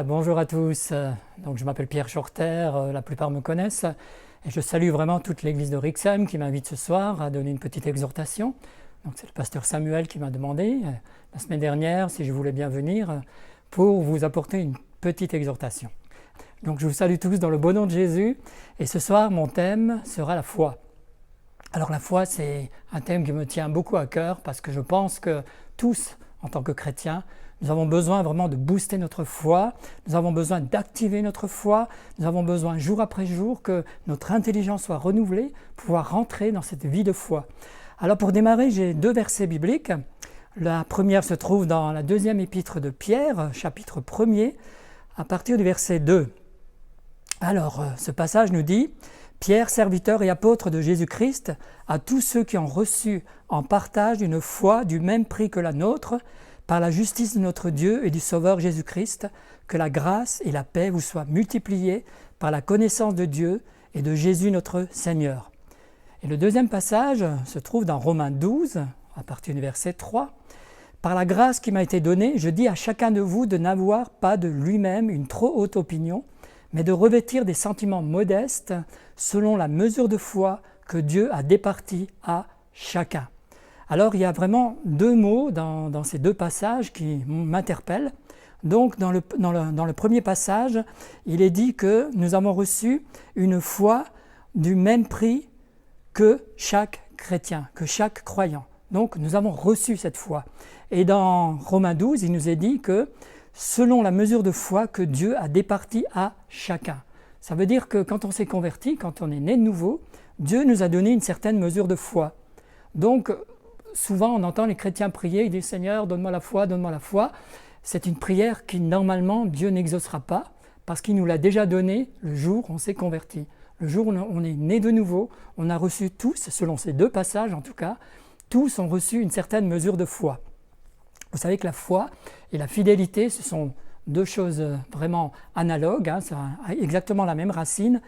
Bonjour à tous. Donc, je m'appelle Pierre Schorter, la plupart me connaissent. Et je salue vraiment toute l'église de Rixheim qui m'invite ce soir à donner une petite exhortation. Donc, c'est le pasteur Samuel qui m'a demandé la semaine dernière si je voulais bien venir pour vous apporter une petite exhortation. Donc, je vous salue tous dans le beau nom de Jésus. Et ce soir, mon thème sera la foi. Alors, la foi, c'est un thème qui me tient beaucoup à cœur parce que je pense que tous, en tant que chrétiens, nous avons besoin vraiment de booster notre foi, nous avons besoin d'activer notre foi, nous avons besoin jour après jour que notre intelligence soit renouvelée pour pouvoir rentrer dans cette vie de foi. Alors pour démarrer, j'ai deux versets bibliques. La première se trouve dans la deuxième épître de Pierre, chapitre 1er, à partir du verset 2. Alors ce passage nous dit « Pierre, serviteur et apôtre de Jésus-Christ, à tous ceux qui ont reçu en partage une foi du même prix que la nôtre, par la justice de notre Dieu et du Sauveur Jésus-Christ, que la grâce et la paix vous soient multipliées par la connaissance de Dieu et de Jésus notre Seigneur. » Et le deuxième passage se trouve dans Romains 12, à partir du verset 3. « Par la grâce qui m'a été donnée, je dis à chacun de vous de n'avoir pas de lui-même une trop haute opinion, mais de revêtir des sentiments modestes selon la mesure de foi que Dieu a départie à chacun. » Alors il y a vraiment deux mots dans ces deux passages qui m'interpellent. Donc dans le premier passage, il est dit que nous avons reçu une foi du même prix que chaque chrétien, que chaque croyant. Donc nous avons reçu cette foi. Et dans Romains 12, il nous est dit que selon la mesure de foi que Dieu a départie à chacun. Ça veut dire que quand on s'est converti, quand on est né de nouveau, Dieu nous a donné une certaine mesure de foi. Donc souvent, on entend les chrétiens prier, ils disent « Seigneur, donne-moi la foi, donne-moi la foi ». C'est une prière qui, normalement, Dieu n'exaucera pas parce qu'il nous l'a déjà donnée le jour où on s'est converti. Le jour où on est né de nouveau, on a reçu tous, selon ces deux passages en tout cas, tous ont reçu une certaine mesure de foi. Vous savez que la foi et la fidélité, ce sont deux choses vraiment analogues, ça a exactement la même racine.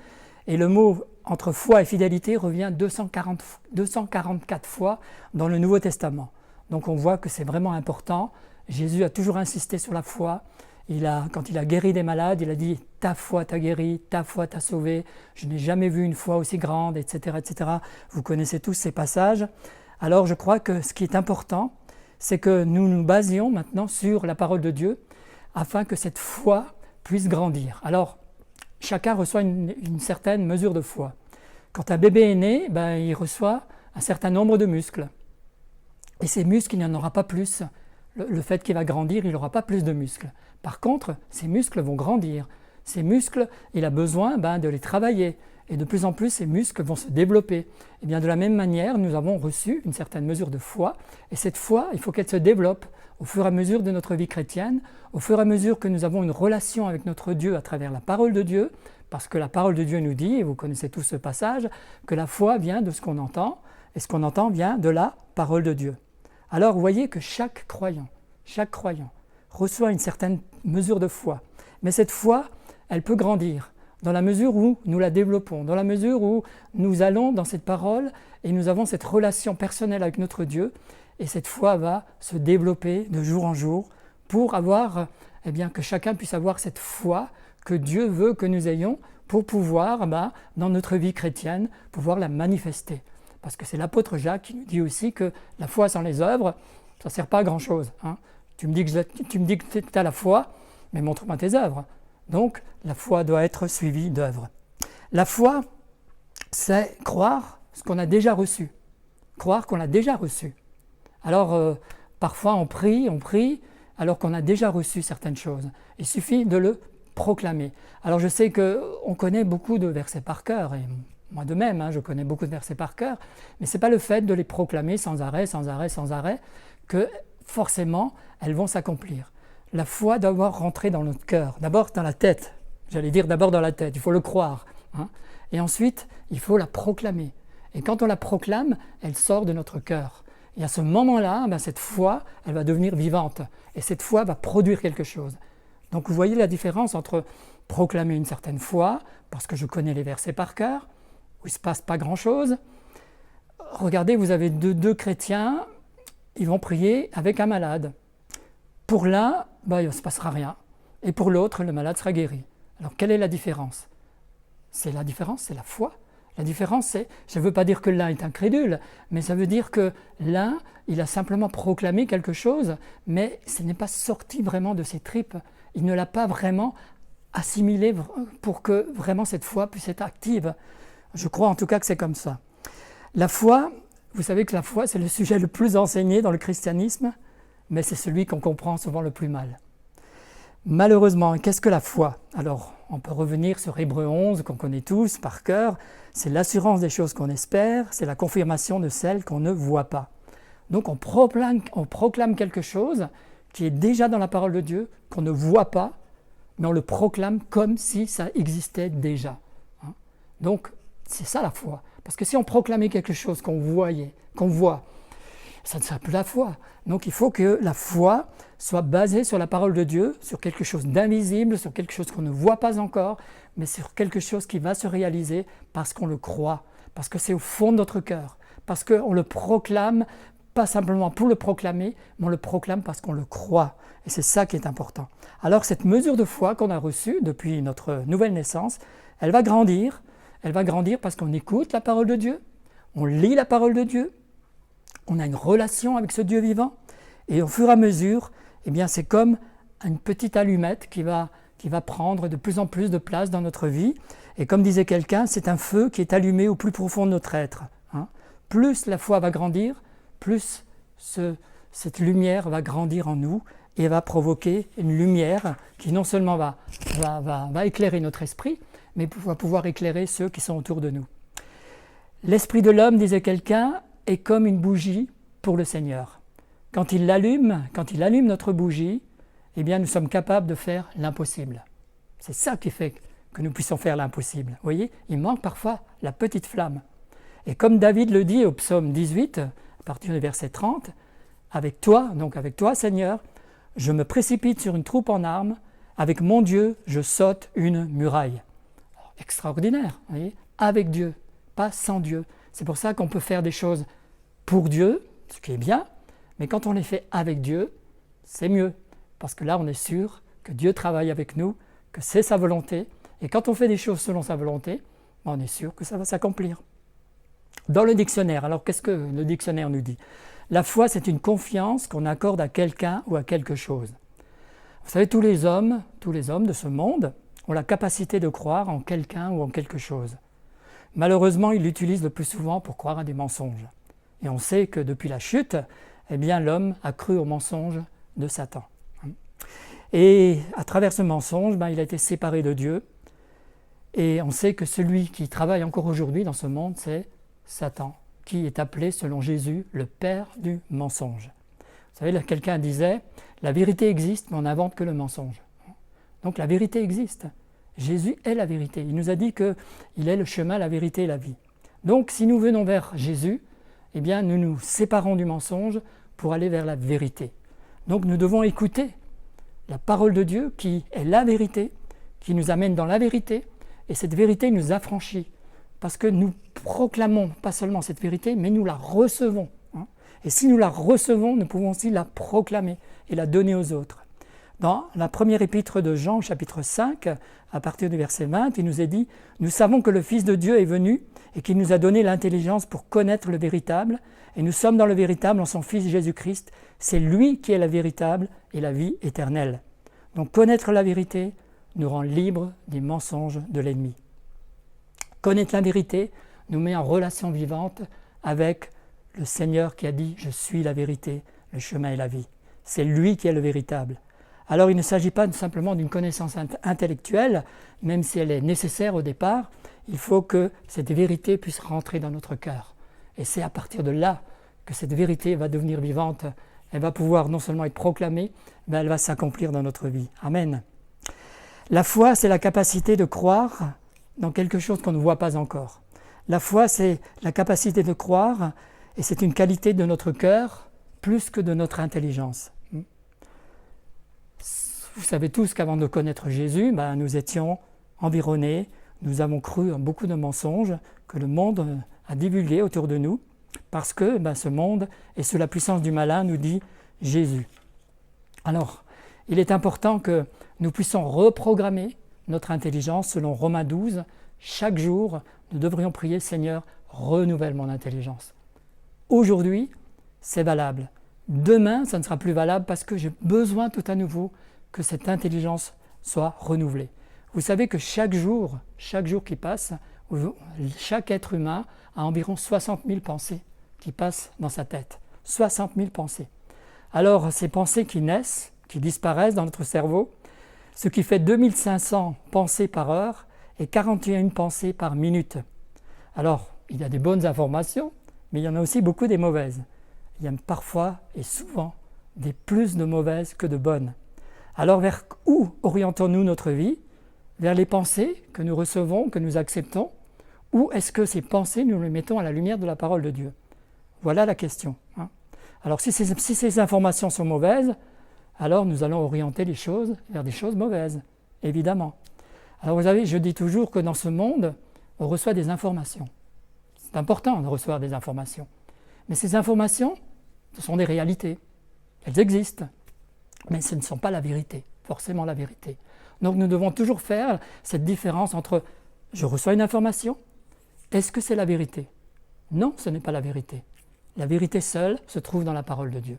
Et le mot entre foi et fidélité revient 244 fois dans le Nouveau Testament. Donc on voit que c'est vraiment important. Jésus a toujours insisté sur la foi. Quand il a guéri des malades, il a dit « ta foi t'a guéri, ta foi t'a sauvé, je n'ai jamais vu une foi aussi grande, etc. etc. » Vous connaissez tous ces passages. Alors je crois que ce qui est important, c'est que nous nous basions maintenant sur la parole de Dieu afin que cette foi puisse grandir. Alors, chacun reçoit une certaine mesure de foi. Quand un bébé est né, il reçoit un certain nombre de muscles. Et ces muscles, il n'y en aura pas plus. Le fait qu'il va grandir, il n'aura pas plus de muscles. Par contre, ces muscles vont grandir. Ces muscles, il a besoin de les travailler. Et de plus en plus, ces muscles vont se développer. Et bien de la même manière, nous avons reçu une certaine mesure de foi. Et cette foi, il faut qu'elle se développe au fur et à mesure de notre vie chrétienne, au fur et à mesure que nous avons une relation avec notre Dieu à travers la parole de Dieu, parce que la parole de Dieu nous dit, et vous connaissez tous ce passage, que la foi vient de ce qu'on entend, et ce qu'on entend vient de la parole de Dieu. Alors vous voyez que chaque croyant reçoit une certaine mesure de foi. Mais cette foi, elle peut grandir dans la mesure où nous la développons, dans la mesure où nous allons dans cette parole et nous avons cette relation personnelle avec notre Dieu, et cette foi va se développer de jour en jour pour avoir, que chacun puisse avoir cette foi que Dieu veut que nous ayons pour pouvoir, dans notre vie chrétienne, pouvoir la manifester. Parce que c'est l'apôtre Jacques qui nous dit aussi que la foi sans les œuvres, ça ne sert pas à grand-chose. Tu me dis que tu as la foi, mais montre-moi tes œuvres. Donc, la foi doit être suivie d'œuvres. La foi, c'est croire ce qu'on a déjà reçu. Croire qu'on l'a déjà reçu. Alors, parfois on prie, alors qu'on a déjà reçu certaines choses. Il suffit de le proclamer. Alors je sais qu'on connaît beaucoup de versets par cœur, et moi de même, je connais beaucoup de versets par cœur, mais ce n'est pas le fait de les proclamer sans arrêt, que forcément elles vont s'accomplir. La foi doit rentrer dans notre cœur, d'abord dans la tête, d'abord dans la tête, il faut le croire. Et ensuite, il faut la proclamer. Et quand on la proclame, elle sort de notre cœur. Et à ce moment-là, cette foi, elle va devenir vivante. Et cette foi va produire quelque chose. Donc vous voyez la différence entre proclamer une certaine foi, parce que je connais les versets par cœur, où il ne se passe pas grand-chose. Regardez, vous avez deux chrétiens, ils vont prier avec un malade. Pour l'un, il ne se passera rien. et pour l'autre, le malade sera guéri. Alors, quelle est la différence? C'est la différence, c'est la foi. La différence, c'est, je ne veux pas dire que l'un est incrédule, mais ça veut dire que l'un, il a simplement proclamé quelque chose, mais ce n'est pas sorti vraiment de ses tripes. Il ne l'a pas vraiment assimilé pour que vraiment cette foi puisse être active. Je crois en tout cas que c'est comme ça. La foi, vous savez que la foi, c'est le sujet le plus enseigné dans le christianisme, mais c'est celui qu'on comprend souvent le plus mal. Malheureusement, qu'est-ce que la foi? Alors, on peut revenir sur Hébreux 11, qu'on connaît tous par cœur. C'est l'assurance des choses qu'on espère, c'est la confirmation de celles qu'on ne voit pas. Donc on proclame quelque chose qui est déjà dans la parole de Dieu, qu'on ne voit pas, mais on le proclame comme si ça existait déjà. Donc c'est ça la foi. Parce que si on proclamait quelque chose qu'on voit, ça ne serait plus la foi. Donc il faut que la foi soit basée sur la parole de Dieu, sur quelque chose d'invisible, sur quelque chose qu'on ne voit pas encore, mais sur quelque chose qui va se réaliser parce qu'on le croit, parce que c'est au fond de notre cœur, parce qu'on le proclame, pas simplement pour le proclamer, mais on le proclame parce qu'on le croit. Et c'est ça qui est important. Alors cette mesure de foi qu'on a reçue depuis notre nouvelle naissance, elle va grandir parce qu'on écoute la parole de Dieu, on lit la parole de Dieu, on a une relation avec ce Dieu vivant, et au fur et à mesure, eh bien, c'est comme une petite allumette qui va prendre de plus en plus de place dans notre vie. Et comme disait quelqu'un, c'est un feu qui est allumé au plus profond de notre être. Plus la foi va grandir, plus cette lumière va grandir en nous et va provoquer une lumière qui non seulement va éclairer notre esprit, mais va pouvoir éclairer ceux qui sont autour de nous. L'esprit de l'homme, disait quelqu'un, est comme une bougie pour le Seigneur. Quand il allume notre bougie, eh bien nous sommes capables de faire l'impossible. C'est ça qui fait que nous puissions faire l'impossible. Vous voyez, il manque parfois la petite flamme. Et comme David le dit au psaume 18, à partir du verset 30, avec toi, Seigneur, je me précipite sur une troupe en armes, avec mon Dieu, je saute une muraille. Alors, extraordinaire, vous voyez, avec Dieu, pas sans Dieu. C'est pour ça qu'on peut faire des choses pour Dieu, ce qui est bien, mais quand on les fait avec Dieu, c'est mieux. Parce que là, on est sûr que Dieu travaille avec nous, que c'est sa volonté. Et quand on fait des choses selon sa volonté, on est sûr que ça va s'accomplir. Dans le dictionnaire, alors qu'est-ce que le dictionnaire nous dit? La foi, c'est une confiance qu'on accorde à quelqu'un ou à quelque chose. Vous savez, tous les hommes de ce monde ont la capacité de croire en quelqu'un ou en quelque chose. Malheureusement, ils l'utilisent le plus souvent pour croire à des mensonges. Et on sait que depuis la chute, eh bien, l'homme a cru aux mensonges de Satan. Et à travers ce mensonge, il a été séparé de Dieu. Et on sait que celui qui travaille encore aujourd'hui dans ce monde, c'est Satan, qui est appelé, selon Jésus, le père du mensonge. Vous savez, quelqu'un disait, la vérité existe, mais on n'invente que le mensonge. Donc la vérité existe. Jésus est la vérité. Il nous a dit qu'il est le chemin, la vérité et la vie. Donc si nous venons vers Jésus, eh bien nous nous séparons du mensonge pour aller vers la vérité. Donc nous devons écouter la parole de Dieu qui est la vérité, qui nous amène dans la vérité, et cette vérité nous affranchit, parce que nous proclamons pas seulement cette vérité, mais nous la recevons. Et si nous la recevons, nous pouvons aussi la proclamer et la donner aux autres. Dans la première épître de Jean, chapitre 5, à partir du verset 20, il nous est dit « Nous savons que le Fils de Dieu est venu et qu'il nous a donné l'intelligence pour connaître le véritable, et nous sommes dans le véritable en son Fils Jésus-Christ. C'est lui qui est la véritable et la vie éternelle. » Donc connaître la vérité nous rend libres des mensonges de l'ennemi. Connaître la vérité nous met en relation vivante avec le Seigneur qui a dit « Je suis la vérité, le chemin et la vie ». C'est lui qui est le véritable. Alors il ne s'agit pas simplement d'une connaissance intellectuelle, même si elle est nécessaire au départ, il faut que cette vérité puisse rentrer dans notre cœur. Et c'est à partir de là que cette vérité va devenir vivante, elle va pouvoir non seulement être proclamée, mais elle va s'accomplir dans notre vie. Amen. La foi, c'est la capacité de croire dans quelque chose qu'on ne voit pas encore. La foi, c'est la capacité de croire, et c'est une qualité de notre cœur plus que de notre intelligence. Vous savez tous qu'avant de connaître Jésus, nous étions environnés, nous avons cru en beaucoup de mensonges que le monde a divulgués autour de nous, parce que ce monde est sous la puissance du malin, nous dit Jésus. Alors, Il est important que nous puissions reprogrammer notre intelligence selon Romains 12. Chaque jour, nous devrions prier, Seigneur, renouvelle mon intelligence. Aujourd'hui, c'est valable. Demain, ça ne sera plus valable parce que j'ai besoin tout à nouveau que cette intelligence soit renouvelée. Vous savez que chaque jour qui passe, chaque être humain a environ 60 000 pensées qui passent dans sa tête. 60 000 pensées. Alors, ces pensées qui naissent, qui disparaissent dans notre cerveau, ce qui fait 2500 pensées par heure et 41 pensées par minute. Alors, il y a des bonnes informations, mais il y en a aussi beaucoup des mauvaises. Il y a parfois et souvent plus de mauvaises que de bonnes. Alors, vers où orientons-nous notre vie? Vers les pensées que nous recevons, que nous acceptons, ou est-ce que ces pensées, nous les mettons à la lumière de la parole de Dieu? Voilà la question. Alors, si ces informations sont mauvaises, alors nous allons orienter les choses vers des choses mauvaises, évidemment. Alors, vous savez, je dis toujours que dans ce monde, on reçoit des informations. C'est important de recevoir des informations. Mais ces informations, ce sont des réalités. Elles existent, mais ce ne sont pas la vérité, forcément la vérité. Donc nous devons toujours faire cette différence entre je reçois une information, est-ce que c'est la vérité? Non, ce n'est pas la vérité. La vérité seule se trouve dans la parole de Dieu.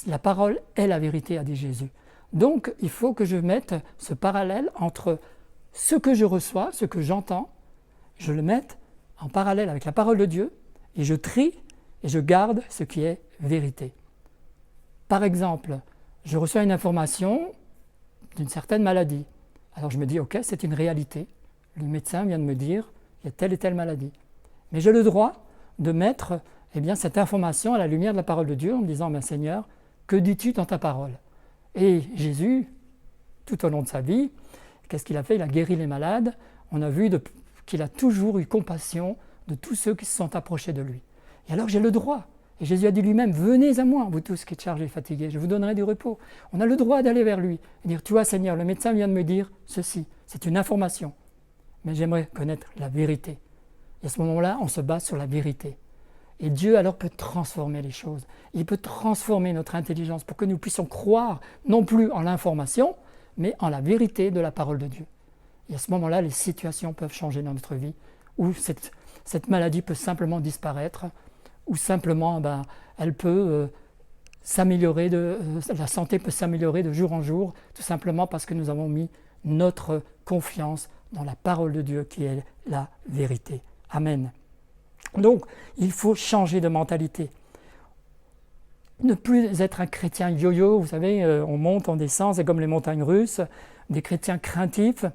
La parole est la vérité, a dit Jésus. Donc il faut que je mette ce parallèle entre ce que je reçois, ce que j'entends, je le mette en parallèle avec la parole de Dieu et je trie et je garde ce qui est vérité. Par exemple, je reçois une information d'une certaine maladie. Alors je me dis, ok, c'est une réalité. Le médecin vient de me dire, il y a telle et telle maladie. Mais j'ai le droit de mettre cette information à la lumière de la parole de Dieu en me disant, Seigneur, que dis-tu dans ta parole? Et Jésus, tout au long de sa vie, qu'est-ce qu'il a fait? Il a guéri les malades. On a vu qu'il a toujours eu compassion de tous ceux qui se sont approchés de lui. Et alors j'ai le droit. Et Jésus a dit lui-même, venez à moi, vous tous qui êtes chargés et fatigués, je vous donnerai du repos. On a le droit d'aller vers lui et dire, tu vois Seigneur, le médecin vient de me dire ceci, c'est une information, mais j'aimerais connaître la vérité. Et à ce moment-là, on se base sur la vérité. Et Dieu alors peut transformer les choses. Il peut transformer notre intelligence pour que nous puissions croire non plus en l'information, mais en la vérité de la parole de Dieu. Et à ce moment-là, les situations peuvent changer dans notre vie, où cette maladie peut simplement disparaître, ou simplement elle peut s'améliorer, la santé peut s'améliorer de jour en jour, tout simplement parce que nous avons mis notre confiance dans la parole de Dieu qui est la vérité. Amen. Donc, il faut changer de mentalité. Ne plus être un chrétien yo-yo, vous savez, on monte, on descend, c'est comme les montagnes russes, des chrétiens craintifs.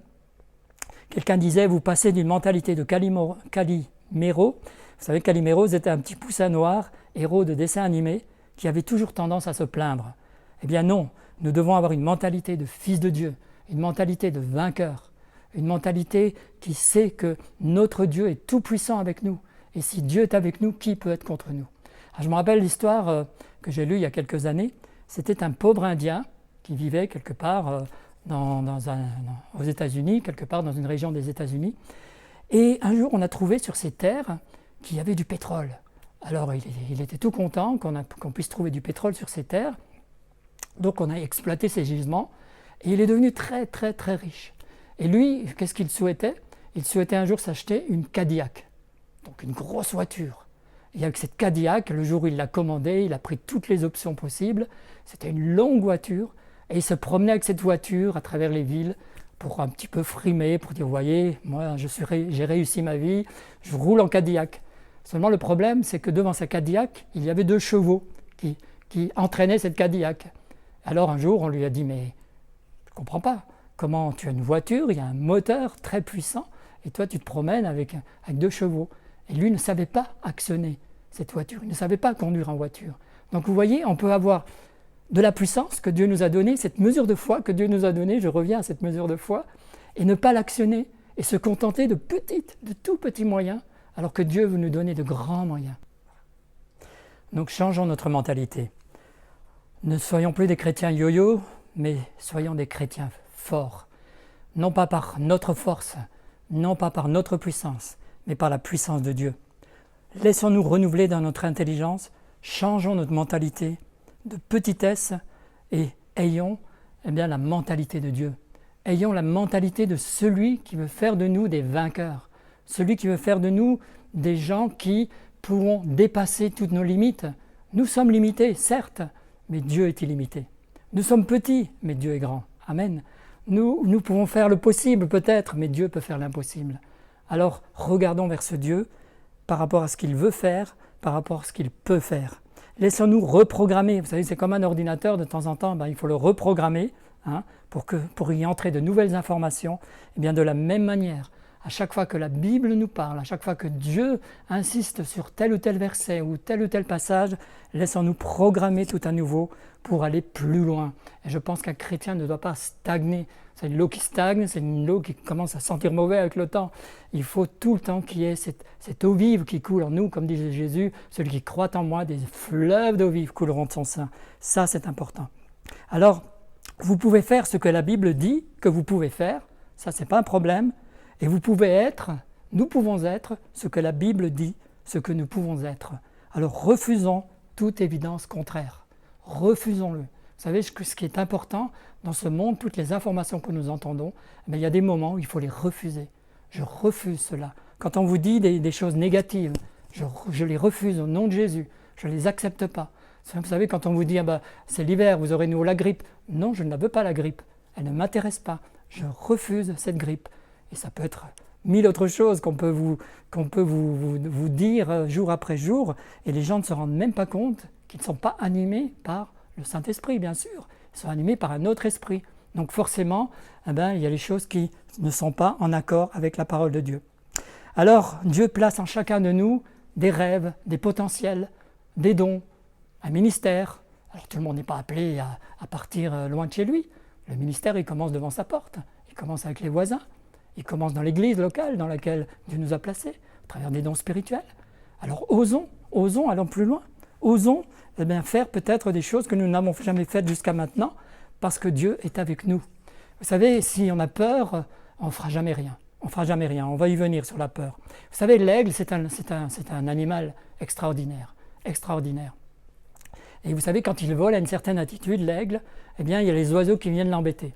Quelqu'un disait, vous passez d'une mentalité de Calimero. Vous savez, Calimero était un petit poussin noir, héros de dessin animé, qui avait toujours tendance à se plaindre. Eh bien non, nous devons avoir une mentalité de fils de Dieu, une mentalité de vainqueur, une mentalité qui sait que notre Dieu est tout puissant avec nous. Et si Dieu est avec nous, qui peut être contre nous? Alors, je me rappelle l'histoire que j'ai lue il y a quelques années. C'était un pauvre Indien qui vivait quelque part aux États-Unis, quelque part dans une région des États-Unis. Et un jour, on a trouvé sur ses terres qu'il y avait du pétrole. Alors, il était tout content qu'on puisse trouver du pétrole sur ses terres. Donc, on a exploité ses gisements et il est devenu très, très, très riche. Et lui, qu'est-ce qu'il souhaitait? Il souhaitait un jour s'acheter une Cadillac, donc une grosse voiture. Et avec cette Cadillac, le jour où il l'a commandée, il a pris toutes les options possibles. C'était une longue voiture et il se promenait avec cette voiture à travers les villes pour un petit peu frimer, pour dire, vous voyez, moi j'ai réussi ma vie, je roule en Cadillac. Seulement le problème, c'est que devant sa Cadillac, il y avait 2 chevaux qui entraînaient cette Cadillac. Alors un jour, on lui a dit, mais je ne comprends pas, comment tu as une voiture, il y a un moteur très puissant, et toi tu te promènes avec 2 chevaux. Et lui ne savait pas actionner cette voiture, il ne savait pas conduire en voiture. Donc vous voyez, on peut avoir de la puissance que Dieu nous a donnée, cette mesure de foi que Dieu nous a donnée, je reviens à cette mesure de foi, et ne pas l'actionner, et se contenter de tout petits moyens, alors que Dieu veut nous donner de grands moyens. Donc changeons notre mentalité. Ne soyons plus des chrétiens yo-yo, mais soyons des chrétiens forts. Non pas par notre force, non pas par notre puissance, mais par la puissance de Dieu. Laissons-nous renouveler dans notre intelligence, changeons notre mentalité de petitesse et ayons la mentalité de Dieu. Ayons la mentalité de celui qui veut faire de nous des vainqueurs, celui qui veut faire de nous des gens qui pourront dépasser toutes nos limites. Nous sommes limités, certes, mais Dieu est illimité. Nous sommes petits, mais Dieu est grand. Amen. Nous pouvons faire le possible peut-être, mais Dieu peut faire l'impossible. Alors regardons vers ce Dieu par rapport à ce qu'il veut faire, par rapport à ce qu'il peut faire. Laissons-nous reprogrammer. Vous savez, c'est comme un ordinateur, de temps en temps, il faut le reprogrammer pour y entrer de nouvelles informations. Et bien de la même manière, à chaque fois que la Bible nous parle, à chaque fois que Dieu insiste sur tel ou tel verset ou tel passage, laissons-nous programmer tout à nouveau pour aller plus loin. Et je pense qu'un chrétien ne doit pas stagner. C'est une eau qui stagne, c'est une eau qui commence à sentir mauvais avec le temps. Il faut tout le temps qu'il y ait cette eau vive qui coule en nous, comme disait Jésus, celui qui croit en moi, des fleuves d'eau vive couleront de son sein. Ça, c'est important. Alors, vous pouvez faire ce que la Bible dit que vous pouvez faire, ça, c'est pas un problème. Et vous pouvez être, nous pouvons être ce que la Bible dit, ce que nous pouvons être. Alors refusons toute évidence contraire. Refusons-le. Vous savez, ce qui est important dans ce monde, toutes les informations que nous entendons, il y a des moments où il faut les refuser. Je refuse cela. Quand on vous dit des choses négatives, je les refuse au nom de Jésus. Je ne les accepte pas. Vous savez, quand on vous dit c'est l'hiver, vous aurez nouveau la grippe. Non, je ne la veux pas la grippe. Elle ne m'intéresse pas. Je refuse cette grippe. Et ça peut être mille autres choses qu'on peut vous dire jour après jour, et les gens ne se rendent même pas compte qu'ils ne sont pas animés par le Saint-Esprit, bien sûr. Ils sont animés par un autre esprit. Donc forcément, il y a les choses qui ne sont pas en accord avec la parole de Dieu. Alors, Dieu place en chacun de nous des rêves, des potentiels, des dons, un ministère. Alors tout le monde n'est pas appelé à partir loin de chez lui. Le ministère, il commence devant sa porte. Il commence avec les voisins. Il commence dans l'église locale dans laquelle Dieu nous a placés, à travers des dons spirituels. Alors osons, allons plus loin. Osons faire peut-être des choses que nous n'avons jamais faites jusqu'à maintenant, parce que Dieu est avec nous. Vous savez, si on a peur, on ne fera jamais rien. On ne fera jamais rien, on va y venir sur la peur. Vous savez, l'aigle, c'est un animal extraordinaire, extraordinaire. Et vous savez, quand il vole à une certaine altitude, l'aigle, il y a les oiseaux qui viennent l'embêter.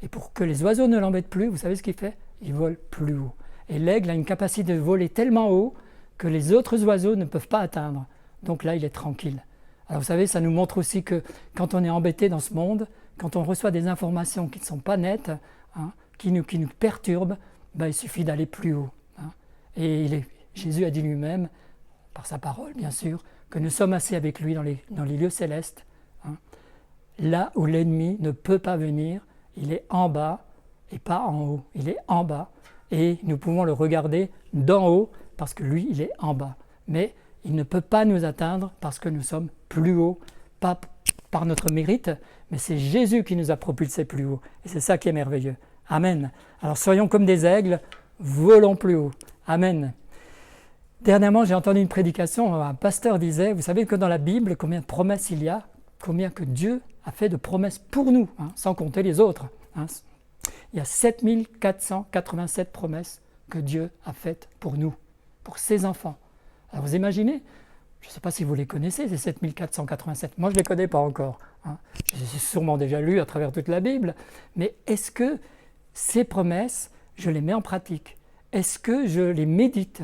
Et pour que les oiseaux ne l'embêtent plus, vous savez ce qu'il fait ? Il vole plus haut. Et l'aigle a une capacité de voler tellement haut que les autres oiseaux ne peuvent pas atteindre. Donc là, il est tranquille. Alors vous savez, ça nous montre aussi que quand on est embêté dans ce monde, quand on reçoit des informations qui ne sont pas nettes, qui nous perturbent, il suffit d'aller plus haut. Et Jésus a dit lui-même, par sa parole bien sûr, que nous sommes assis avec lui dans les lieux célestes, là où l'ennemi ne peut pas venir. Il est en bas et pas en haut. Il est en bas et nous pouvons le regarder d'en haut parce que lui, il est en bas. Mais il ne peut pas nous atteindre parce que nous sommes plus haut, pas par notre mérite, mais c'est Jésus qui nous a propulsés plus haut. Et c'est ça qui est merveilleux. Amen. Alors soyons comme des aigles, volons plus haut. Amen. Dernièrement, j'ai entendu une prédication, un pasteur disait, vous savez que dans la Bible, combien de promesses il y a, combien que Dieu a fait de promesses pour nous, sans compter les autres. Il y a 7487 promesses que Dieu a faites pour nous, pour ses enfants. Alors vous imaginez, je ne sais pas si vous les connaissez, ces 7487. Moi, je ne les connais pas encore. Je les ai sûrement déjà lus à travers toute la Bible. Mais est-ce que ces promesses, je les mets en pratique ? Est-ce que je les médite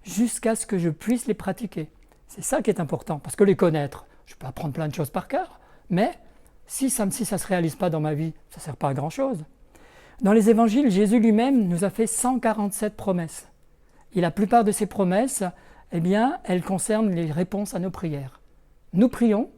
jusqu'à ce que je puisse les pratiquer ? C'est ça qui est important, parce que les connaître, je peux apprendre plein de choses par cœur, mais si ça ne se réalise pas dans ma vie, ça ne sert pas à grand-chose. Dans les évangiles, Jésus lui-même nous a fait 147 promesses. Et la plupart de ces promesses, elles concernent les réponses à nos prières. Nous prions,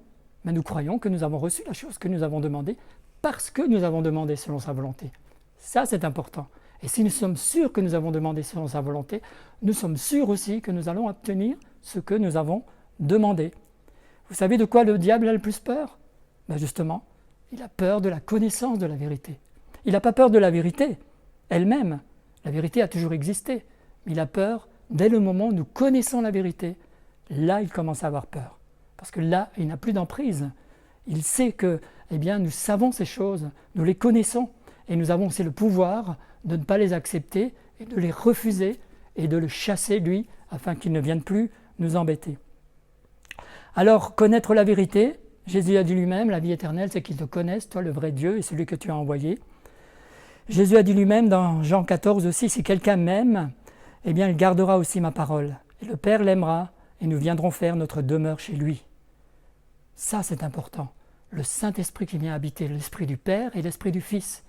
mais nous croyons que nous avons reçu la chose que nous avons demandée parce que nous avons demandé selon sa volonté. Ça, c'est important. Et si nous sommes sûrs que nous avons demandé selon sa volonté, nous sommes sûrs aussi que nous allons obtenir ce que nous avons demandé. Vous savez de quoi le diable a le plus peur ? Justement, il a peur de la connaissance de la vérité. Il n'a pas peur de la vérité elle-même. La vérité a toujours existé. Mais il a peur, dès le moment où nous connaissons la vérité, là, il commence à avoir peur. Parce que là, il n'a plus d'emprise. Il sait que, nous savons ces choses, nous les connaissons, et nous avons aussi le pouvoir de ne pas les accepter, et de les refuser, et de le chasser, lui, afin qu'il ne vienne plus nous embêter. Alors, connaître la vérité, Jésus a dit lui-même, la vie éternelle, c'est qu'ils te connaissent, toi le vrai Dieu et celui que tu as envoyé. Jésus a dit lui-même dans Jean 14 aussi, si quelqu'un m'aime, eh bien il gardera aussi ma parole. Et le Père l'aimera et nous viendrons faire notre demeure chez lui. Ça c'est important. Le Saint-Esprit qui vient habiter, l'Esprit du Père et l'Esprit du Fils.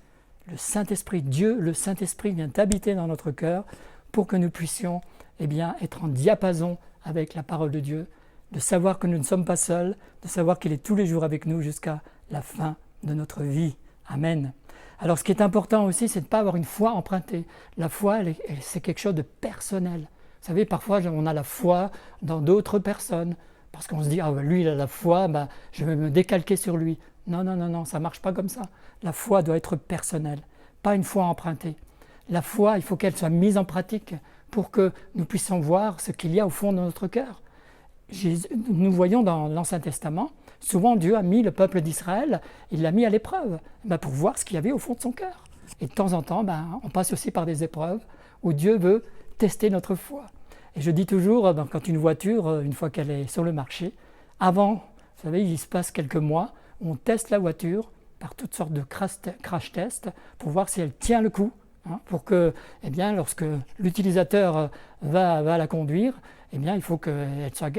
Le Saint-Esprit, Dieu, le Saint-Esprit vient habiter dans notre cœur pour que nous puissions être en diapason avec la parole de Dieu, de savoir que nous ne sommes pas seuls, de savoir qu'il est tous les jours avec nous jusqu'à la fin de notre vie. Amen. Alors ce qui est important aussi, c'est de ne pas avoir une foi empruntée. La foi, c'est quelque chose de personnel. Vous savez, parfois on a la foi dans d'autres personnes, parce qu'on se dit, lui il a la foi, je vais me décalquer sur lui. Non, ça ne marche pas comme ça. La foi doit être personnelle, pas une foi empruntée. La foi, il faut qu'elle soit mise en pratique pour que nous puissions voir ce qu'il y a au fond de notre cœur. Nous voyons dans l'Ancien Testament, souvent Dieu a mis le peuple d'Israël, il l'a mis à l'épreuve pour voir ce qu'il y avait au fond de son cœur. Et de temps en temps, on passe aussi par des épreuves où Dieu veut tester notre foi. Et je dis toujours, quand une voiture, une fois qu'elle est sur le marché, avant, vous savez, il se passe quelques mois, on teste la voiture par toutes sortes de crash tests pour voir si elle tient le coup, pour que, lorsque l'utilisateur va la conduire, il faut qu'elle soit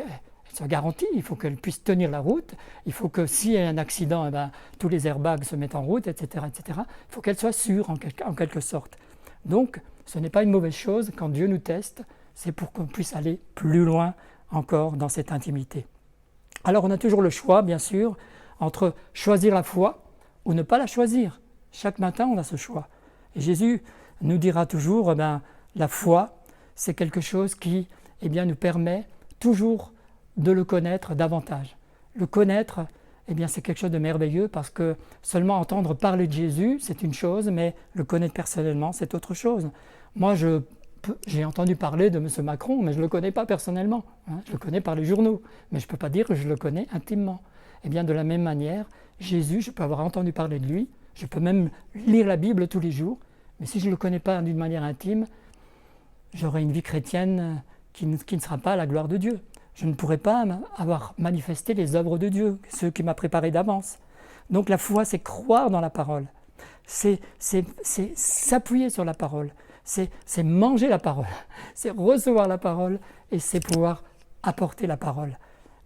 garantie, il faut qu'elle puisse tenir la route, il faut que s'il y a un accident, tous les airbags se mettent en route, etc. Il faut qu'elle soit sûre en quelque sorte. Donc, ce n'est pas une mauvaise chose quand Dieu nous teste, c'est pour qu'on puisse aller plus loin encore dans cette intimité. Alors on a toujours le choix, bien sûr, entre choisir la foi ou ne pas la choisir. Chaque matin, on a ce choix. Et Jésus nous dira toujours, la foi, c'est quelque chose qui nous permet toujours de le connaître davantage. Le connaître, c'est quelque chose de merveilleux parce que seulement entendre parler de Jésus, c'est une chose, mais le connaître personnellement, c'est autre chose. Moi, j'ai entendu parler de M. Macron, mais je ne le connais pas personnellement. Je le connais par les journaux, mais je ne peux pas dire que je le connais intimement. De la même manière, Jésus, je peux avoir entendu parler de lui, je peux même lire la Bible tous les jours, mais si je ne le connais pas d'une manière intime, j'aurai une vie chrétienne qui ne sera pas à la gloire de Dieu. Je ne pourrai pas avoir manifesté les œuvres de Dieu, ceux qui m'a préparé d'avance. Donc la foi, c'est croire dans la parole, c'est s'appuyer sur la parole, c'est manger la parole, c'est recevoir la parole et c'est pouvoir apporter la parole.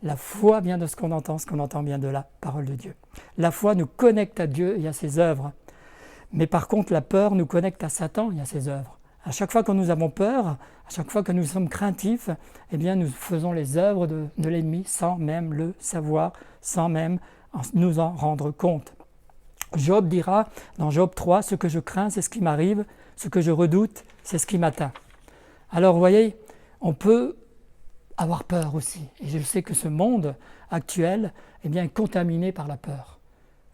La foi vient de ce qu'on entend bien de la parole de Dieu. La foi nous connecte à Dieu et à ses œuvres. Mais par contre, la peur nous connecte à Satan et à ses œuvres. À chaque fois que nous avons peur, à chaque fois que nous sommes craintifs, nous faisons les œuvres de l'ennemi sans même le savoir, sans même nous en rendre compte. Job dira dans Job 3, « Ce que je crains, c'est ce qui m'arrive, ce que je redoute, c'est ce qui m'atteint. » Alors vous voyez, on peut avoir peur aussi. Et je sais que ce monde actuel est contaminé par la peur,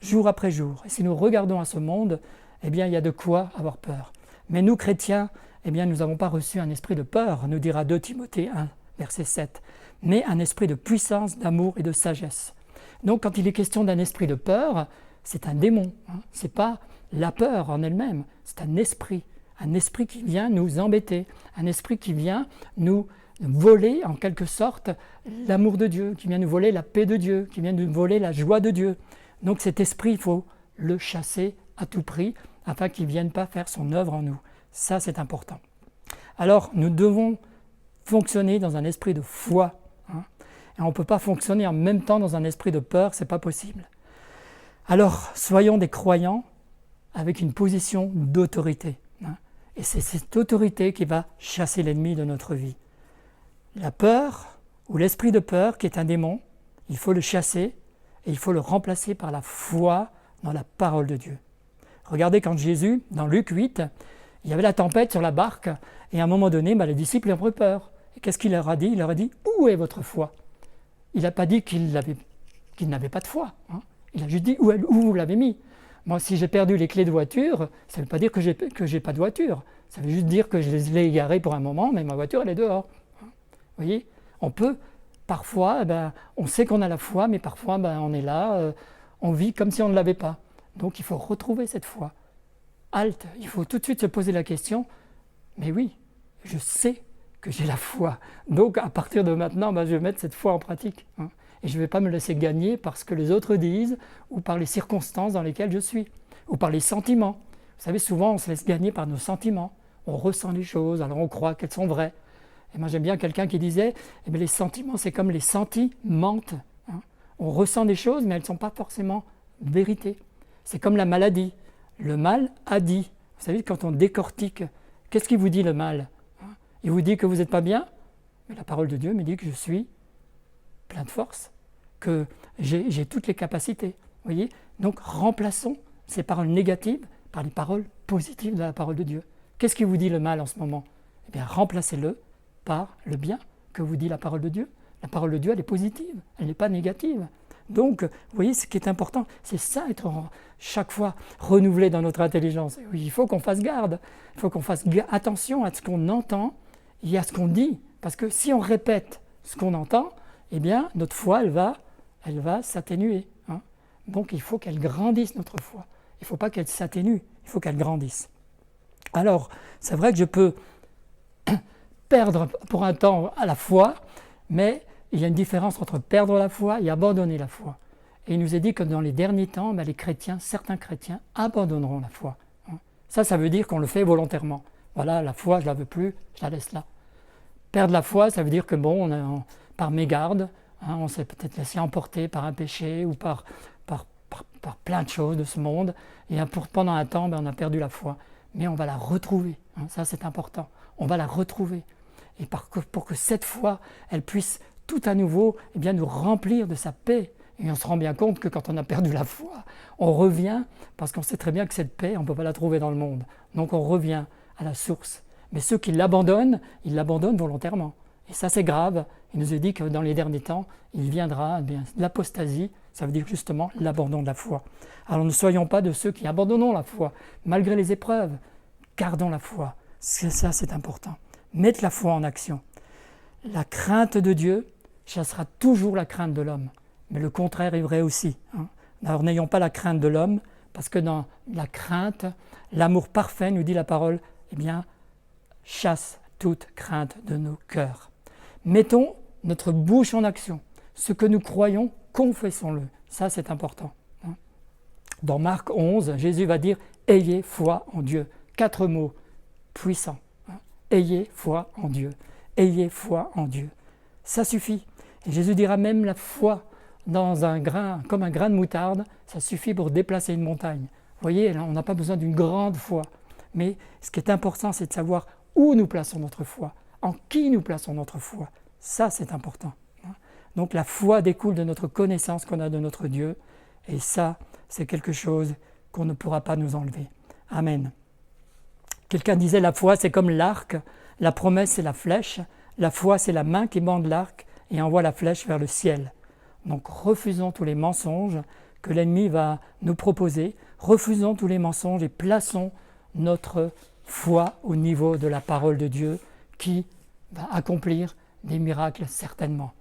jour après jour. Et si nous regardons à ce monde, il y a de quoi avoir peur. Mais nous, chrétiens, nous n'avons pas reçu un esprit de peur, nous dira 2 Timothée 1, verset 7, mais un esprit de puissance, d'amour et de sagesse. Donc quand il est question d'un esprit de peur, c'est un démon, ce n'est pas la peur en elle-même, c'est un esprit qui vient nous embêter, un esprit qui vient nous voler en quelque sorte l'amour de Dieu, qui vient nous voler la paix de Dieu, qui vient nous voler la joie de Dieu. Donc cet esprit, il faut le chasser à tout prix afin qu'il ne vienne pas faire son œuvre en nous. Ça, c'est important. Alors, nous devons fonctionner dans un esprit de foi. Et on ne peut pas fonctionner en même temps dans un esprit de peur, ce n'est pas possible. Alors, soyons des croyants avec une position d'autorité. Et c'est cette autorité qui va chasser l'ennemi de notre vie. La peur, ou l'esprit de peur, qui est un démon, il faut le chasser et il faut le remplacer par la foi dans la parole de Dieu. Regardez quand Jésus, dans Luc 8, il y avait la tempête sur la barque et à un moment donné, les disciples ont eu peur. Et qu'est-ce qu'il leur a dit ? Il leur a dit « Où est votre foi ?» Il n'a pas dit qu'il n'avait pas de foi. Il a juste dit « Où vous l'avez mis ?» Moi, si j'ai perdu les clés de voiture, ça ne veut pas dire que j'ai pas de voiture. Ça veut juste dire que je les ai égarées pour un moment, mais ma voiture, elle est dehors. Vous voyez ? On peut, parfois, on sait qu'on a la foi, mais parfois, on est là, on vit comme si on ne l'avait pas. Donc, il faut retrouver cette foi. Halte, il faut tout de suite se poser la question, mais oui, je sais que j'ai la foi. Donc, à partir de maintenant, je vais mettre cette foi en pratique. et je ne vais pas me laisser gagner par ce que les autres disent ou par les circonstances dans lesquelles je suis, ou par les sentiments. Vous savez, souvent on se laisse gagner par nos sentiments. On ressent les choses, alors on croit qu'elles sont vraies. Et moi j'aime bien quelqu'un qui disait, eh bien, les sentiments c'est comme les sentiments. Hein. On ressent des choses mais elles ne sont pas forcément vérité. C'est comme la maladie. Le mal a dit. Vous savez, quand on décortique, qu'est-ce qu'il vous dit le mal? Il vous dit que vous n'êtes pas bien, mais la parole de Dieu me dit que je suis plein de force, que j'ai toutes les capacités. Vous voyez? Donc remplaçons ces paroles négatives par les paroles positives de la parole de Dieu. Qu'est-ce qui vous dit le mal en ce moment? Eh bien, remplacez-le par le bien que vous dit la parole de Dieu. La parole de Dieu, elle est positive, elle n'est pas négative. Donc, vous voyez, ce qui est important, c'est ça, être chaque fois renouvelé dans notre intelligence. Et oui, il faut qu'on fasse garde, il faut qu'on fasse attention à ce qu'on entend et à ce qu'on dit. Parce que si on répète ce qu'on entend, eh bien, notre foi, elle va s'atténuer. Hein. Donc, il faut qu'elle grandisse, notre foi. Il ne faut pas qu'elle s'atténue, il faut qu'elle grandisse. Alors, c'est vrai que je peux perdre pour un temps à la foi, mais il y a une différence entre perdre la foi et abandonner la foi. Et il nous est dit que dans les derniers temps, les chrétiens, certains chrétiens, abandonneront la foi. Ça veut dire qu'on le fait volontairement. Voilà, la foi, je ne la veux plus, je la laisse là. Perdre la foi, ça veut dire que par mégarde, on s'est peut-être laissé emporter par un péché ou par plein de choses de ce monde. Et pendant un temps, on a perdu la foi. Mais on va la retrouver. Ça, c'est important. On va la retrouver. Et pour que cette foi, elle puisse tout à nouveau nous remplir de sa paix. Et on se rend bien compte que quand on a perdu la foi, on revient, parce qu'on sait très bien que cette paix, on ne peut pas la trouver dans le monde. Donc on revient à la source. Mais ceux qui l'abandonnent, ils l'abandonnent volontairement. Et ça, c'est grave. Il nous est dit que dans les derniers temps, il viendra l'apostasie, ça veut dire justement l'abandon de la foi. Alors ne soyons pas de ceux qui abandonnons la foi, malgré les épreuves. Gardons la foi. Ça, c'est important. Mettez la foi en action. La crainte de Dieu chassera toujours la crainte de l'homme. Mais le contraire est vrai aussi. Alors n'ayons pas la crainte de l'homme, parce que dans la crainte, l'amour parfait, nous dit la parole, chasse toute crainte de nos cœurs. Mettons notre bouche en action. Ce que nous croyons, confessons-le. Ça, c'est important. Dans Marc 11, Jésus va dire « Ayez foi en Dieu ». 4 mots puissants. Ayez foi en Dieu. Ayez foi en Dieu. Ça suffit. Et Jésus dira même la foi dans un grain, comme un grain de moutarde, ça suffit pour déplacer une montagne. Vous voyez, là, on n'a pas besoin d'une grande foi. Mais ce qui est important, c'est de savoir où nous plaçons notre foi, en qui nous plaçons notre foi. Ça, c'est important. Donc la foi découle de notre connaissance qu'on a de notre Dieu. Et ça, c'est quelque chose qu'on ne pourra pas nous enlever. Amen. Quelqu'un disait la foi, c'est comme l'arc, la promesse, c'est la flèche, la foi, c'est la main qui bande l'arc et envoie la flèche vers le ciel. Donc refusons tous les mensonges que l'ennemi va nous proposer, refusons tous les mensonges et plaçons notre foi au niveau de la parole de Dieu qui va accomplir des miracles certainement.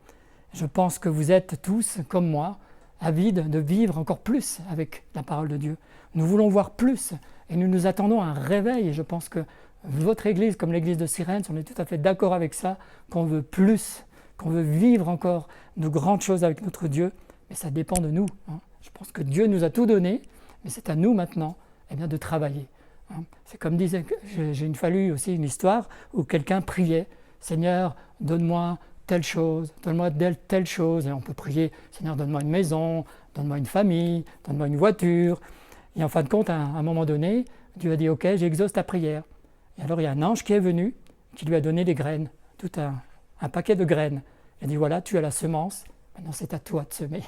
Je pense que vous êtes tous, comme moi, avides de vivre encore plus avec la parole de Dieu. Nous voulons voir plus et nous nous attendons à un réveil. Et je pense que votre Église, comme l'Église de Cyrène, on est tout à fait d'accord avec ça, qu'on veut plus, qu'on veut vivre encore de grandes choses avec notre Dieu. Mais ça dépend de nous. Je pense que Dieu nous a tout donné, mais c'est à nous maintenant de travailler. C'est comme disait, j'ai fallu aussi une histoire où quelqu'un priait « Seigneur, donne-moi telle chose, donne-moi telle chose ». Et on peut prier « Seigneur, donne-moi une maison, donne-moi une famille, donne-moi une voiture ». Et en fin de compte, à un moment donné, Dieu a dit « Ok, j'exauce ta prière ». Et alors il y a un ange qui est venu, qui lui a donné des graines, tout un paquet de graines. Il a dit « Voilà, tu as la semence, maintenant c'est à toi de semer.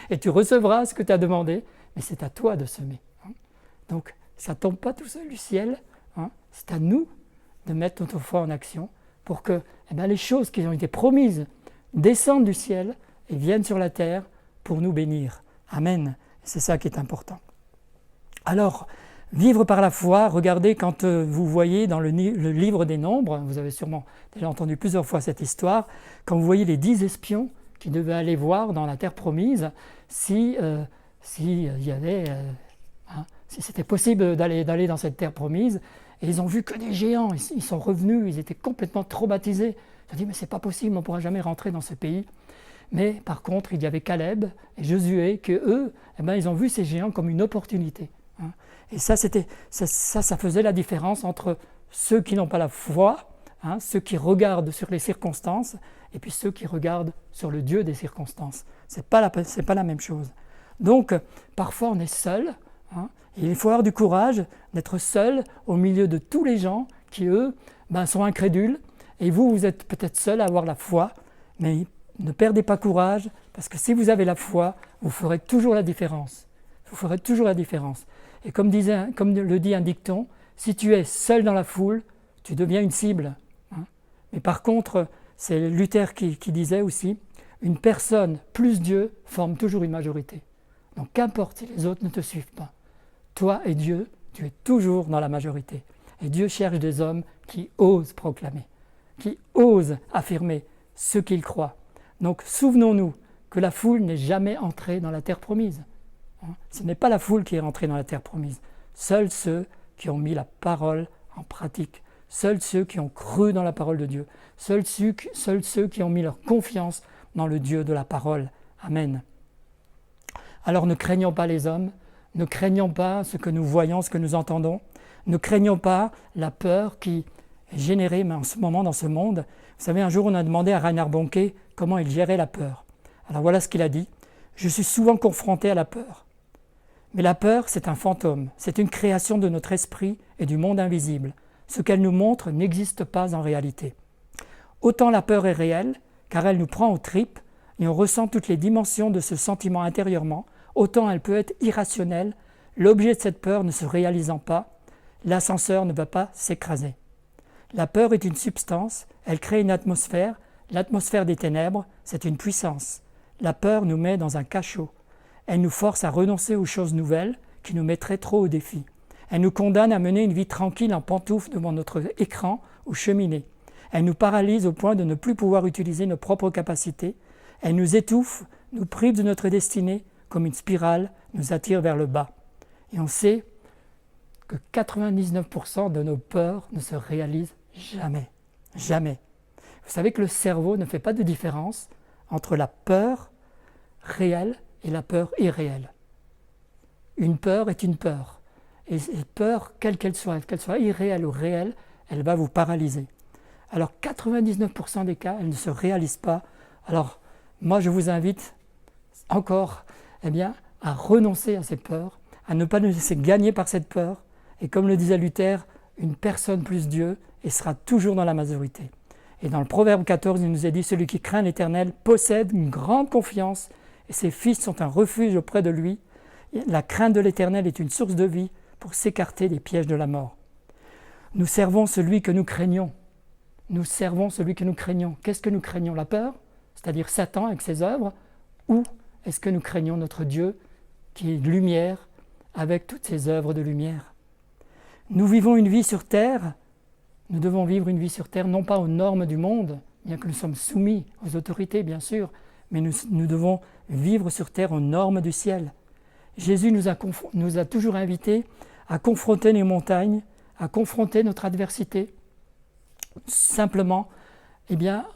Et tu recevras ce que tu as demandé, mais c'est à toi de semer. » Donc, ça ne tombe pas tout seul du ciel, c'est à nous de mettre notre foi en action pour que les choses qui ont été promises descendent du ciel et viennent sur la terre pour nous bénir. Amen. C'est ça qui est important. Alors, vivre par la foi, regardez quand vous voyez dans le livre des Nombres, vous avez sûrement déjà entendu plusieurs fois cette histoire, quand vous voyez les 10 espions qui devaient aller voir dans la terre promise si c'était possible d'aller dans cette terre promise, et ils ont vu que des géants, ils sont revenus, ils étaient complètement traumatisés. Ils ont dit, mais c'est pas possible, on ne pourra jamais rentrer dans ce pays. Mais par contre, il y avait Caleb et Josué, que eux, ils ont vu ces géants comme une opportunité. Et ça faisait la différence entre ceux qui n'ont pas la foi, ceux qui regardent sur les circonstances, et puis ceux qui regardent sur le Dieu des circonstances. C'est pas la même chose. Donc, parfois on est seul, et il faut avoir du courage d'être seul au milieu de tous les gens qui, eux, sont incrédules, et vous êtes peut-être seul à avoir la foi, mais ne perdez pas courage, parce que si vous avez la foi, vous ferez toujours la différence. Vous ferez toujours la différence. Et comme le dit un dicton, si tu es seul dans la foule, tu deviens une cible. Mais par contre, c'est Luther qui disait aussi, une personne plus Dieu forme toujours une majorité. Donc qu'importe si les autres ne te suivent pas. Toi et Dieu, tu es toujours dans la majorité. Et Dieu cherche des hommes qui osent proclamer, qui osent affirmer ce qu'ils croient. Donc souvenons-nous que la foule n'est jamais entrée dans la terre promise. Ce n'est pas la foule qui est entrée dans la terre promise. Seuls ceux qui ont mis la parole en pratique. Seuls ceux qui ont cru dans la parole de Dieu. Seuls ceux qui ont mis leur confiance dans le Dieu de la parole. Amen. Alors ne craignons pas les hommes, ne craignons pas ce que nous voyons, ce que nous entendons, ne craignons pas la peur qui est générée en ce moment dans ce monde. Vous savez, un jour on a demandé à Reinhard Bonnke comment il gérait la peur. Alors voilà ce qu'il a dit. Je suis souvent confronté à la peur. Mais la peur, c'est un fantôme, c'est une création de notre esprit et du monde invisible. Ce qu'elle nous montre n'existe pas en réalité. Autant la peur est réelle, car elle nous prend aux tripes et on ressent toutes les dimensions de ce sentiment intérieurement, autant elle peut être irrationnelle, l'objet de cette peur ne se réalisant pas, l'ascenseur ne va pas s'écraser. La peur est une substance, elle crée une atmosphère, l'atmosphère des ténèbres, c'est une puissance. La peur nous met dans un cachot. Elle nous force à renoncer aux choses nouvelles qui nous mettraient trop au défi. Elle nous condamne à mener une vie tranquille en pantoufles devant notre écran ou cheminée. Elle nous paralyse au point de ne plus pouvoir utiliser nos propres capacités. Elle nous étouffe, nous prive de notre destinée, comme une spirale nous attire vers le bas. Et on sait que 99% de nos peurs ne se réalisent jamais. Jamais. Vous savez que le cerveau ne fait pas de différence entre la peur réelle et la peur irréelle. Une peur est une peur. Et cette peur, quelle qu'elle soit irréelle ou réelle, elle va vous paralyser. Alors 99% des cas, elle ne se réalise pas. Alors moi je vous invite encore à renoncer à cette peur, à ne pas nous laisser gagner par cette peur. Et comme le disait Luther, une personne plus Dieu et sera toujours dans la majorité. Et dans le Proverbe 14, il nous est dit, celui qui craint l'Éternel possède une grande confiance et ses fils sont un refuge auprès de lui. La crainte de l'Éternel est une source de vie pour s'écarter des pièges de la mort. Nous servons celui que nous craignons. Nous servons celui que nous craignons. Qu'est-ce que nous craignons? La peur, c'est-à-dire Satan avec ses œuvres, ou est-ce que nous craignons notre Dieu qui est lumière avec toutes ses œuvres de lumière? Nous vivons une vie sur terre, nous devons vivre une vie sur terre non pas aux normes du monde, bien que nous sommes soumis aux autorités bien sûr, mais nous devons vivre sur terre aux normes du ciel. Jésus nous a toujours invités à confronter les montagnes, à confronter notre adversité, simplement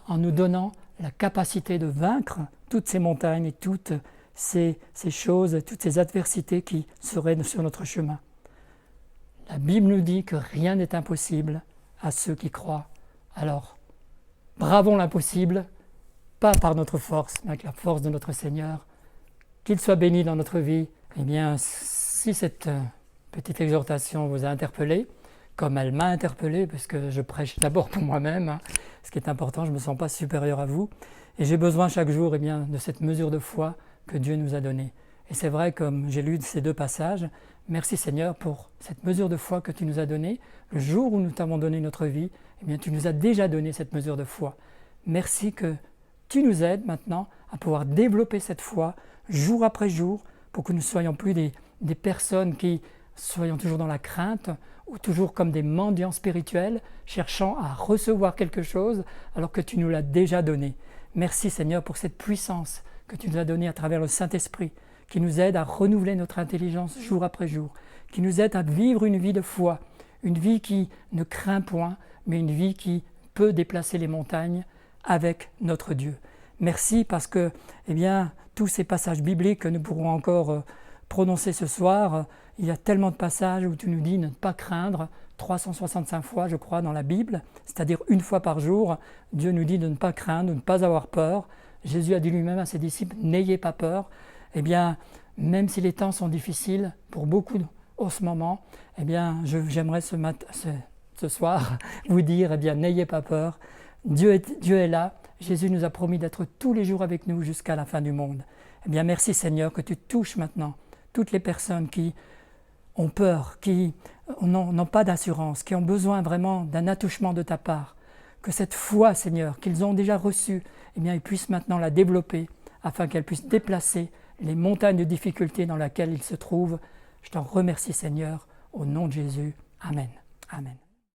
en nous donnant la capacité de vaincre toutes ces montagnes et toutes ces choses, toutes ces adversités qui seraient sur notre chemin. La Bible nous dit que rien n'est impossible à ceux qui croient. Alors, bravons l'impossible, pas par notre force, mais avec la force de notre Seigneur. Qu'il soit béni dans notre vie. Si cette petite exhortation vous a interpellé, comme elle m'a interpellé, parce que je prêche d'abord pour moi-même, ce qui est important, je ne me sens pas supérieur à vous, et j'ai besoin chaque jour de cette mesure de foi que Dieu nous a donnée. Et c'est vrai, comme j'ai lu ces deux passages, merci Seigneur pour cette mesure de foi que tu nous as donnée. Le jour où nous t'avons donné notre vie, tu nous as déjà donné cette mesure de foi. Merci que tu nous aides maintenant à pouvoir développer cette foi jour après jour pour que nous ne soyons plus des personnes qui soyons toujours dans la crainte ou toujours comme des mendiants spirituels cherchant à recevoir quelque chose alors que tu nous l'as déjà donné. Merci Seigneur pour cette puissance que tu nous as donnée à travers le Saint-Esprit qui nous aide à renouveler notre intelligence jour après jour, qui nous aide à vivre une vie de foi, une vie qui ne craint point, mais une vie qui peut déplacer les montagnes avec notre Dieu. Merci parce que tous ces passages bibliques que nous pourrons encore prononcer ce soir, il y a tellement de passages où tu nous dis ne pas craindre, 365 fois je crois dans la Bible, c'est-à-dire une fois par jour, Dieu nous dit de ne pas craindre, de ne pas avoir peur. Jésus a dit lui-même à ses disciples, n'ayez pas peur. Même si les temps sont difficiles pour beaucoup en ce moment, j'aimerais ce soir vous dire, n'ayez pas peur. Dieu est là. Jésus nous a promis d'être tous les jours avec nous jusqu'à la fin du monde. Merci Seigneur que tu touches maintenant toutes les personnes qui ont peur, qui n'ont pas d'assurance, qui ont besoin vraiment d'un attouchement de ta part. Que cette foi, Seigneur, qu'ils ont déjà reçue, ils puissent maintenant la développer afin qu'elle puisse déplacer les montagnes de difficultés dans lesquelles ils se trouvent. Je t'en remercie Seigneur, au nom de Jésus. Amen. Amen.